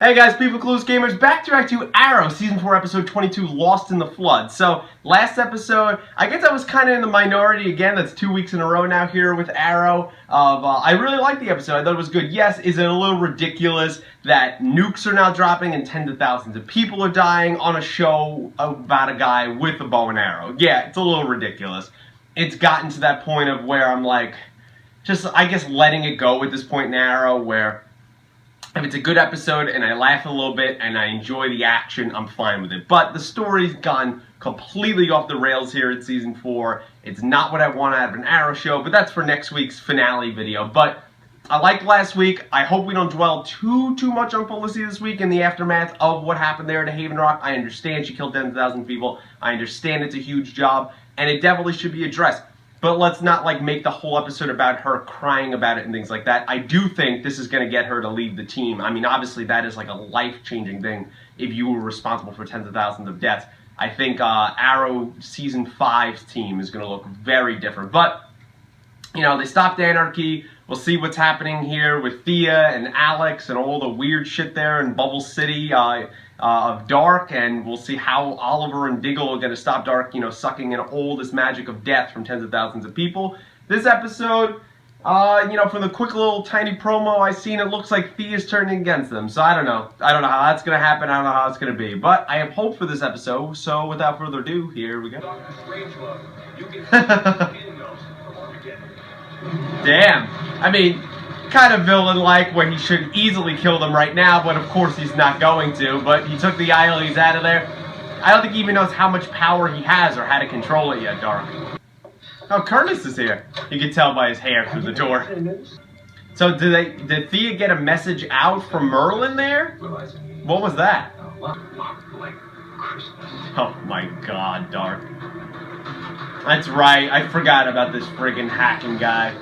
Hey guys, People Clues Gamers, back to Act 2 Arrow, Season 4, Episode 22, Lost in the Flood. So, last episode, I guess I was kind of in the minority again. That's 2 weeks in a row now here with Arrow. I really liked the episode. I thought it was good. Yes, is it a little ridiculous that nukes are now dropping and tens of thousands of people are dying on a show about a guy with a bow and arrow? Yeah, it's a little ridiculous. It's gotten to that point of where I'm like, just, I guess, letting it go at this point in Arrow, where if it's a good episode and I laugh a little bit and I enjoy the action, I'm fine with it. But the story's gone completely off the rails here in Season 4. It's not what I want out of an Arrow show, but that's for next week's finale video. But I liked last week. I hope we don't dwell too much on Felicity this week in the aftermath of what happened there to Haven Rock. I understand she killed 10,000 people. I understand it's a huge job, and it definitely should be addressed. But let's not make the whole episode about her crying about it and things like that. I do think this is going to get her to leave the team. I mean, obviously that is like a life-changing thing if you were responsible for tens of thousands of deaths. I think Arrow Season 5's team is going to look very different. But, you know, they stopped Anarchy. We'll see what's happening here with Thea and Alex and all the weird shit there in Bubble City of Dark, and we'll see how Oliver and Diggle are going to stop Dark, you know, sucking in all this magic of death from tens of thousands of people. This episode, you know, from the quick little tiny promo I've seen, it looks like Thea's turning against them. So I don't know. I don't know how that's going to happen. I don't know how it's going to be. But I have hope for this episode, so without further ado, here we go. Damn. I mean, kind of villain-like where he should easily kill them right now, but of course he's not going to. But he took the Ileys out of there. I don't think he even knows how much power he has or how to control it yet, Dark. Oh, Curtis is here. You can tell by his hair through the door. So did Thea get a message out from Merlin there? What was that? Oh my god, Dark. That's right, I forgot about this friggin' hacking guy.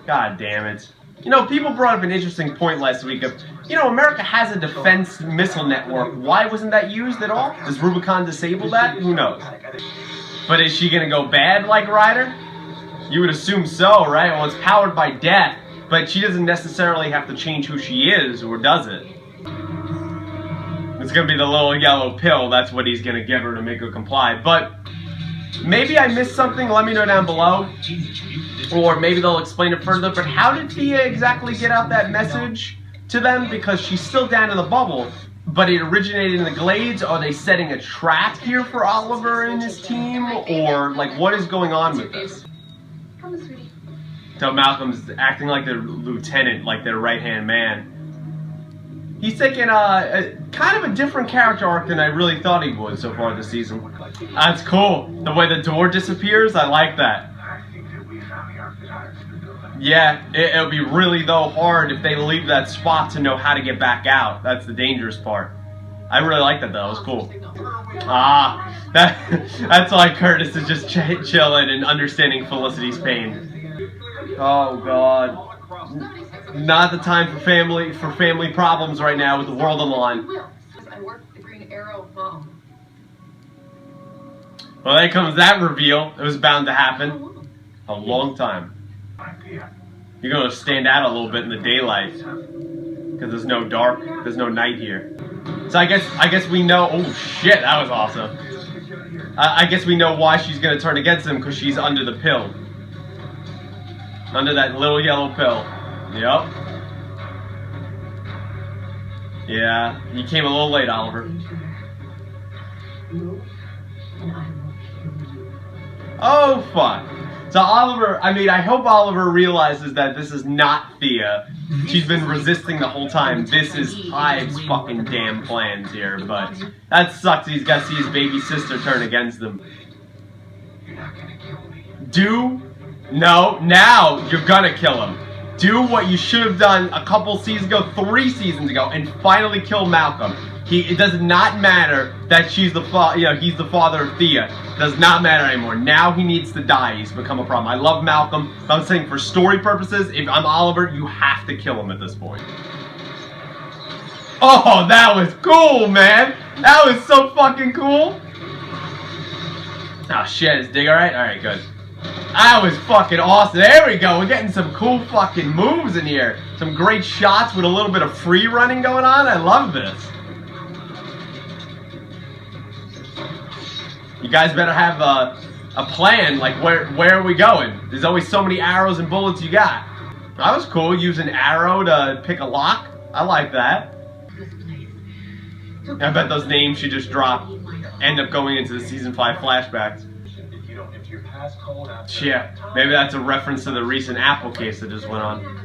God damn it. You know, people brought up an interesting point last week of, you know, America has a defense missile network. Why wasn't that used at all? Does Rubicon disable that? Who knows? But is she gonna go bad like Ryder? You would assume so, right? Well, it's powered by death, but she doesn't necessarily have to change who she is, or does it? It's gonna be the little yellow pill. That's what he's gonna give her to make her comply. But maybe I missed something. Let me know down below. Or maybe they'll explain it further. But how did Thea exactly get out that message to them? Because she's still down in the bubble, but it originated in the Glades. Are they setting a trap here for Oliver and his team? Or, like, what is going on with this? So Malcolm's acting like their lieutenant, like their right-hand man. He's taking kind of a different character arc than I really thought he would so far this season. That's cool. The way the door disappears, I like that. Yeah, it'll be really, though, hard if they leave that spot to know how to get back out. That's the dangerous part. I really like that, though. It was cool. Ah, that's why Curtis is just chilling and understanding Felicity's pain. Oh, God. Not the time for family problems right now with the world on the line. Well, there comes that reveal. It was bound to happen. A long time. You're going to stand out a little bit in the daylight because there's no dark, there's no night here. So I guess we know. Oh shit, that was awesome. I guess we know why she's going to turn against him, because she's under the pill, under that little yellow pill. Yep. Yeah, you came a little late, Oliver. Oh fuck. So Oliver, I mean, I hope Oliver realizes that this is not Thea. She's been resisting the whole time. This is Hive's fucking damn plans here, but that sucks. He's got to see his baby sister turn against him. No, now you're gonna kill him. Do what you should have done a couple seasons ago, 3 seasons ago, and finally kill Malcolm. It does not matter that she's the he's the father of Thea. It does not matter anymore. Now he needs to die. He's become a problem. I love Malcolm, but I'm saying for story purposes, if I'm Oliver, you have to kill him at this point. Oh, that was cool, man. That was so fucking cool. Oh shit, is Dig alright? Alright, good. That was fucking awesome. There we go. We're getting some cool fucking moves in here. Some great shots with a little bit of free running going on. I love this. You guys better have a plan. Like, where are we going? There's always so many arrows and bullets you got. That was cool. Using arrow to pick a lock. I like that. I bet those names she just dropped end up going into the season 5 flashbacks. Yeah, maybe that's a reference to the recent Apple case that just went on.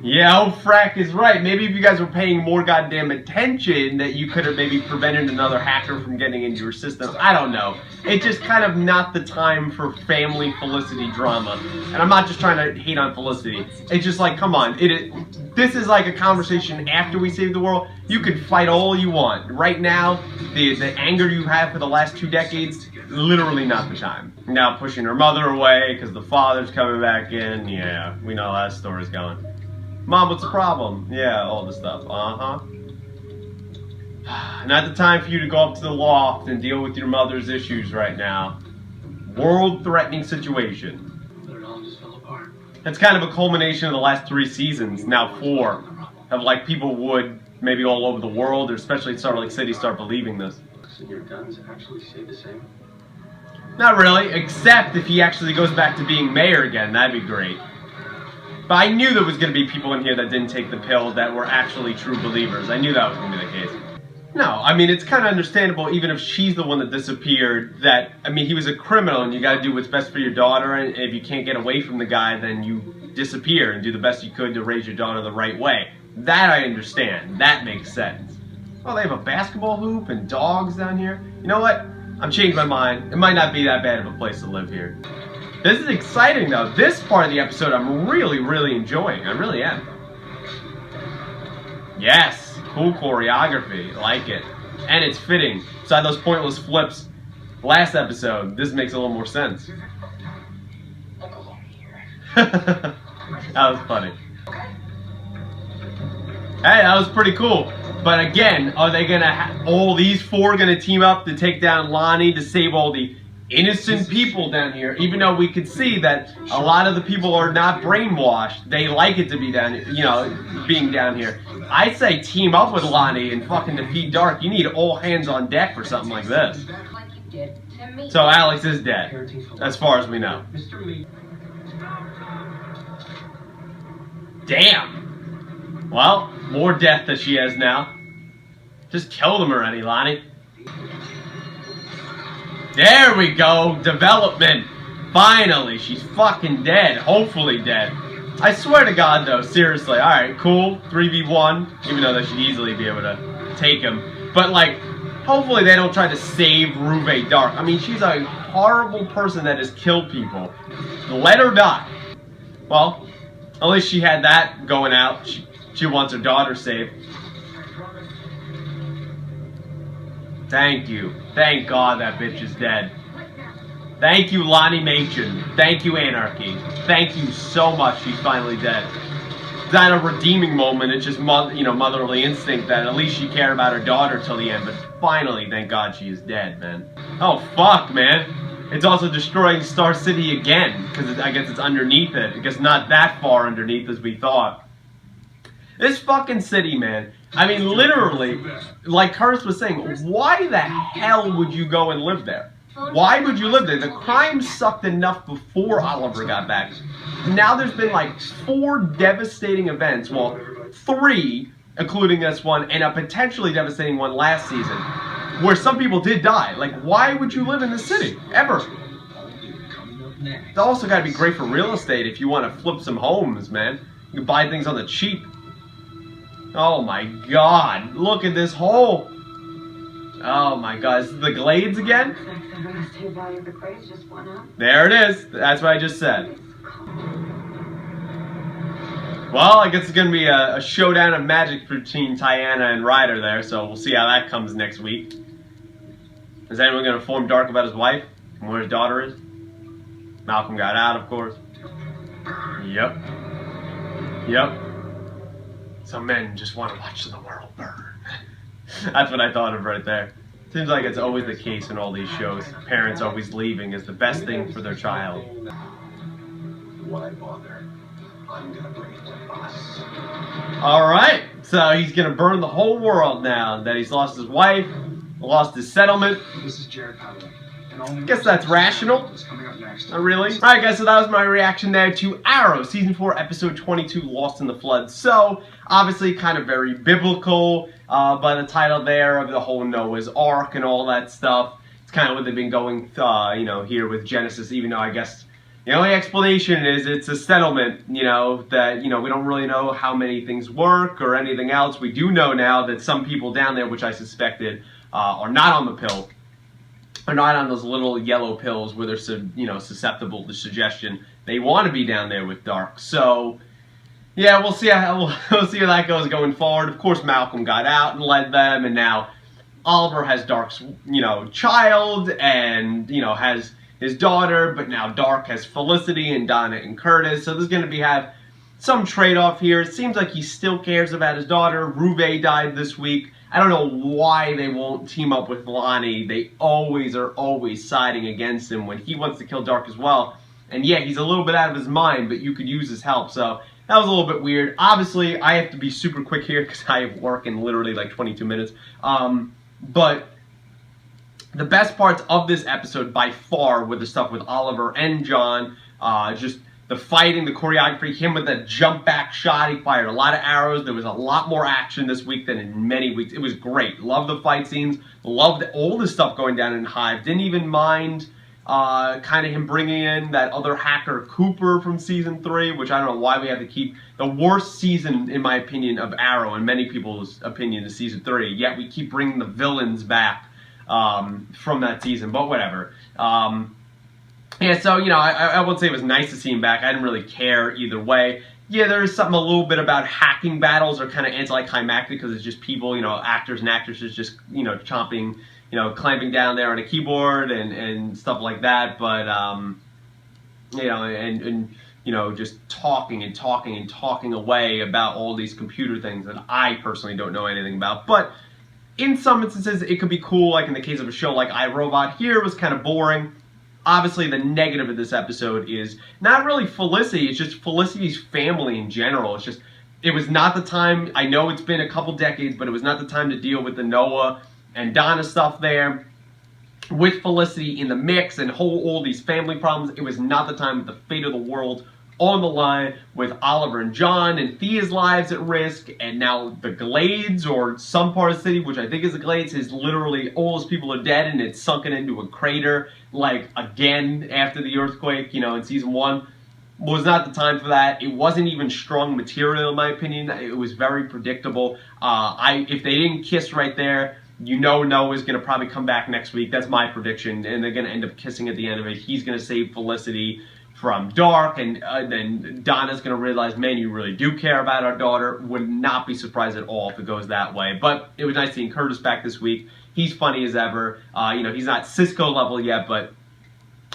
Yeah, old Frack is right. Maybe if you guys were paying more goddamn attention, that you could have maybe prevented another hacker from getting into your system. I don't know. It's just kind of not the time for family Felicity drama. And I'm not just trying to hate on Felicity. It's just like, come on. This is like a conversation after we save the world. You can fight all you want. Right now, the anger you have for the last 2 decades, literally not the time. Now pushing her mother away because the father's coming back in. Yeah, we know how that story's going. Mom, what's the problem? Yeah, all this stuff. Uh-huh. Not the time for you to go up to the loft and deal with your mother's issues right now. World-threatening situation. But it all just fell apart. That's kind of a culmination of the last 3 seasons, now 4, of like people would maybe all over the world, or especially in Salt Lake City, start believing this. So your guns actually say the same? Not really, except if he actually goes back to being mayor again. That'd be great. But I knew there was going to be people in here that didn't take the pill that were actually true believers. I knew that was going to be the case. No, I mean, it's kind of understandable, even if she's the one that disappeared, that, I mean, he was a criminal and you got to do what's best for your daughter, and if you can't get away from the guy, then you disappear and do the best you could to raise your daughter the right way. That I understand. That makes sense. Oh, they have a basketball hoop and dogs down here? You know what? I've changed my mind. It might not be that bad of a place to live here. This is exciting, though. This part of the episode I'm really, really enjoying. I really am. Yes. Cool choreography. I like it. And it's fitting. Besides those pointless flips last episode, this makes a little more sense. That was funny. Hey, that was pretty cool. But again, are they going to all these 4 going to team up to take down Lonnie to save all the innocent people down here, even though we could see that a lot of the people are not brainwashed. They like it to be down here, you know, being down here. I say team up with Lonnie and fucking defeat Dark. You need all hands on deck for something like this. So Alex is dead, as far as we know. Damn. Well, more death that she has now. Just kill them already, Lonnie. There we go, development. Finally, she's fucking dead. Hopefully dead. I swear to God, though, seriously. Alright, cool, 3v1, even though they should easily be able to take him. But, like, hopefully they don't try to save Ruve Dark. I mean, she's a horrible person that has killed people. Let her die. Well, at least she had that going out. She wants her daughter saved. Thank you. Thank God that bitch is dead. Thank you, Lonnie Machen. Thank you, Anarchy. Thank you so much. She's finally dead. It's not a redeeming moment. It's just motherly instinct that at least she cared about her daughter till the end. But finally, thank God she is dead, man. Oh, fuck, man. It's also destroying Star City again. Because I guess it's underneath it. I guess not that far underneath as we thought. This fucking city, man. I mean, literally, like Curtis was saying, why the hell would you go and live there? Why would you live there? The crime sucked enough before Oliver got back. Now there's been like 4 devastating events. Well, 3, including this one, and a potentially devastating one last season, where some people did die. Like, why would you live in the city? Ever? It's also got to be great for real estate if you want to flip some homes, man. You can buy things on the cheap. Oh my God, look at this hole. Oh my God, is it the Glades again? There it is, that's what I just said. Well, I guess it's going to be a showdown of magic between Tiana and Ryder there, so we'll see how that comes next week. Is anyone going to inform Dark about his wife and where his daughter is? Malcolm got out, of course. Yep. Yep. Some men just want to watch the world burn. That's what I thought of right there. Seems like it's always the case in all these shows. Parents always leaving is the best thing for their child. Why bother? I'm gonna bring it to us. Alright, so he's gonna burn the whole world now that he's lost his wife, lost his settlement. This is Jared Pavlik. Guess that's rational. Not really. Alright guys, so that was my reaction there to Arrow, Season 4, Episode 22, Lost in the Flood. So, obviously kind of very biblical by the title there of the whole Noah's Ark and all that stuff. It's kind of what they've been going, here with Genesis, even though I guess the only explanation is it's a settlement, that, we don't really know how many things work or anything else. We do know now that some people down there, which I suspected, are not on the pill. Are not on those little yellow pills where they're susceptible to suggestion. They want to be down there with Dark. So, yeah, we'll see how that goes going forward. Of course, Malcolm got out and led them, and now Oliver has Dark's, child, and, has his daughter, but now Dark has Felicity and Donna and Curtis. So there's going to have some trade-off here. It seems like he still cares about his daughter. Ruve died this week. I don't know why they won't team up with Lonnie. They are always siding against him when he wants to kill Dark as well. And yeah, he's a little bit out of his mind, but you could use his help. So that was a little bit weird. Obviously, I have to be super quick here because I have work in literally like 22 minutes. But the best parts of this episode by far were the stuff with Oliver and John. Just the fighting, the choreography, him with that jump back shot. He fired a lot of arrows. There was a lot more action this week than in many weeks. It was great. Loved the fight scenes. Loved all the stuff going down in Hive. Didn't even mind kind of him bringing in that other hacker Cooper from Season 3, which I don't know why we have to keep. The worst season, in my opinion, of Arrow, in many people's opinion, is Season 3. Yet we keep bringing the villains back from that season, but whatever. Yeah, so, I won't say it was nice to see him back. I didn't really care either way. Yeah, there's something a little bit about hacking battles are kind of anticlimactic because it's just people, actors and actresses just, chomping, clamping down there on a keyboard and stuff like that. But, just talking and talking and talking away about all these computer things that I personally don't know anything about. But in some instances, it could be cool, like in the case of a show like iRobot. Here, it was kind of boring. Obviously, the negative of this episode is not really Felicity, it's just Felicity's family in general. It's just, it was not the time, I know it's been a couple decades, but it was not the time to deal with the Noah and Donna stuff there. With Felicity in the mix and all these family problems, it was not the time with the fate of the world on the line, with Oliver and John and Thea's lives at risk, and now the Glades, or some part of the city, which I think is the Glades, is literally all those people are dead and it's sunken into a crater, like, again, after the earthquake, in Season 1. Was not the time for that. It wasn't even strong material, in my opinion. It was very predictable. If they didn't kiss right there, Noah's going to probably come back next week. That's my prediction, and they're going to end up kissing at the end of it. He's going to save Felicity from Dark, and then Donna's going to realize, man, you really do care about our daughter. Would not be surprised at all if it goes that way. But it was nice seeing Curtis back this week. He's funny as ever. He's not Cisco level yet, but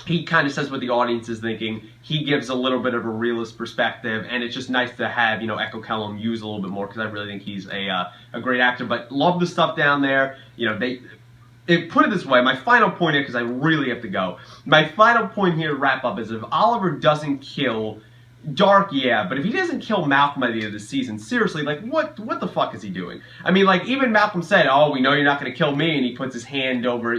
he kind of says what the audience is thinking. He gives a little bit of a realist perspective, and it's just nice to have, Echo Kellum use a little bit more, because I really think he's a great actor. But love the stuff down there. Put it this way, my final point here, because I really have to go. My final point here to wrap up is if Oliver doesn't kill Dark, yeah, but if he doesn't kill Malcolm by the end of the season, seriously, like, what the fuck is he doing? I mean, like, even Malcolm said, oh, we know you're not going to kill me, and he puts his hand over,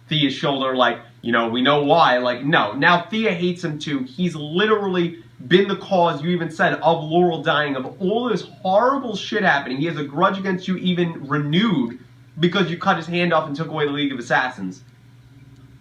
Thea's shoulder, like, we know why. Like, no. Now Thea hates him too. He's literally been the cause, you even said, of Laurel dying, of all this horrible shit happening. He has a grudge against you even renewed because you cut his hand off and took away the League of Assassins.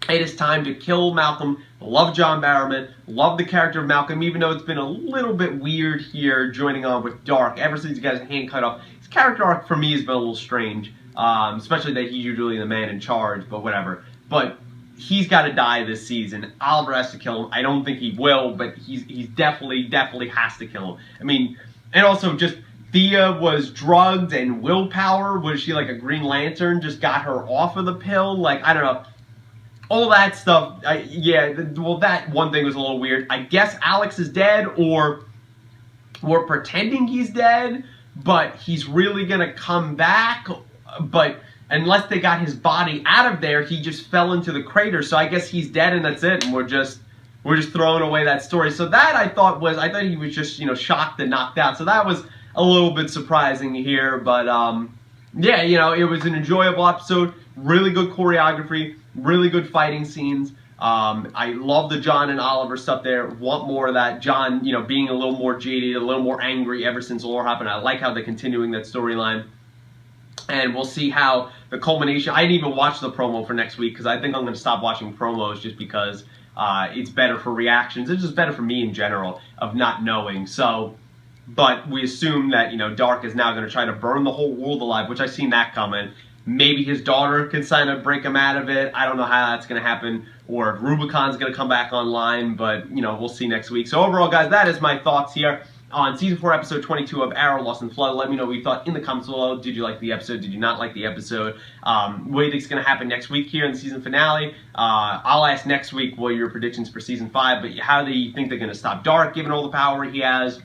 It is time to kill Malcolm. Love John Barrowman. Love the character of Malcolm, even though it's been a little bit weird here joining on with Dark. Ever since he got his hand cut off, his character arc for me has been a little strange. Especially that he's usually the man in charge, but whatever. But he's got to die this season. Oliver has to kill him. I don't think he will, but he's definitely has to kill him. I mean, and also just Thea was drugged and willpower. Was she like a Green Lantern? Just got her off of the pill? Like, I don't know. All that stuff, that one thing was a little weird. I guess Alex is dead, or we're pretending he's dead, but he's really going to come back. But unless they got his body out of there, he just fell into the crater. So I guess he's dead and that's it, and we're just throwing away that story. So that I thought he was just, you know, shocked and knocked out. So that was a little bit surprising here, but yeah, you know, it was an enjoyable episode. Really good choreography, really good fighting scenes. I love the John and Oliver stuff there. Want more of that. John, you know, being a little more jaded, a little more angry ever since Laura happened. I like how they're continuing that storyline. And we'll see how the culmination. I didn't even watch the promo for next week because I think I'm going to stop watching promos just because it's better for reactions. It's just better for me in general of not knowing. So, but we assume that, you know, Dark is now going to try to burn the whole world alive, which I seen that coming. Maybe his daughter can kind of break him out of it. I don't know how that's going to happen, or if Rubicon's going to come back online, but, you know, we'll see next week. So overall, guys, that is my thoughts here on Season 4, Episode 22 of Arrow, Lost in the Flood. Let me know what you thought in the comments below. Did you like the episode? Did you not like the episode? What do you think is going to happen next week here in the season finale? I'll ask next week what are your predictions for Season 5, but how do you think they're going to stop Dark, given all the power he has?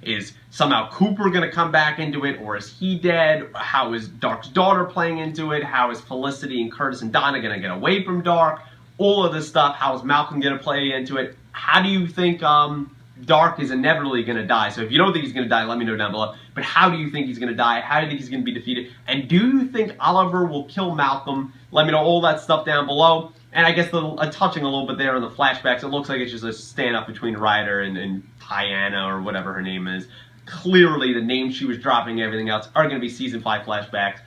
Is somehow Cooper going to come back into it, or is he dead? How is Dark's daughter playing into it? How is Felicity and Curtis and Donna going to get away from Dark? All of this stuff. How is Malcolm going to play into it? How do you think Dark is inevitably going to die? So if you don't think he's going to die, let me know down below. But how do you think he's going to die? How do you think he's going to be defeated? And do you think Oliver will kill Malcolm? Let me know all that stuff down below. And I guess touching a little bit there on the flashbacks, it looks like it's just a stand-up between Ryder and Tiana, or whatever her name is. Clearly, the names she was dropping, everything else, are going to be Season 5 flashbacks.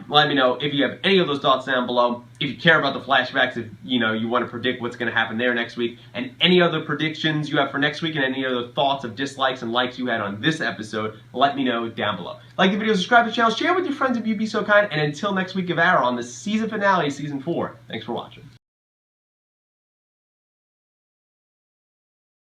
Let me know if you have any of those thoughts down below. If you care about the flashbacks, if you know you want to predict what's going to happen there next week, and any other predictions you have for next week, and any other thoughts of dislikes and likes you had on this episode, let me know down below. Like the video, subscribe to the channel, share with your friends if you'd be so kind, and until next week of Arrow on the season finale, Season 4, thanks for watching.